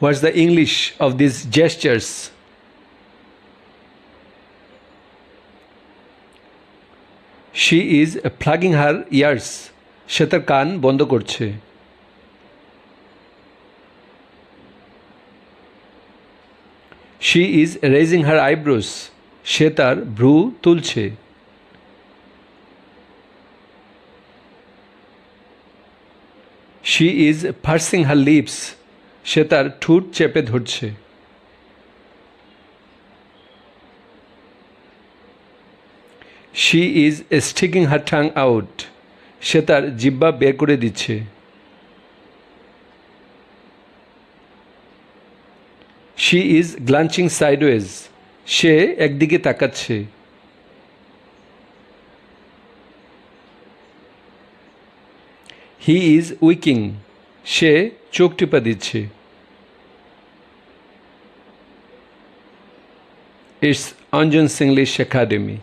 What's the English of these gestures? She is plugging her ears. সে তার কান বন্ধ করছে। She is raising her eyebrows. সে তার ভ্রু তুলছে। She is pursing her lips. সে তার ঠোঁট চেপে ধরছে। She is sticking her tongue out. সে তার জিহ্বা বের করে দিচ্ছে। She is glancing sideways. সে একদিকে তাকাচ্ছে। He is winking. সে চোখ টিপা দিচ্ছে। It's Anjan's English Academy.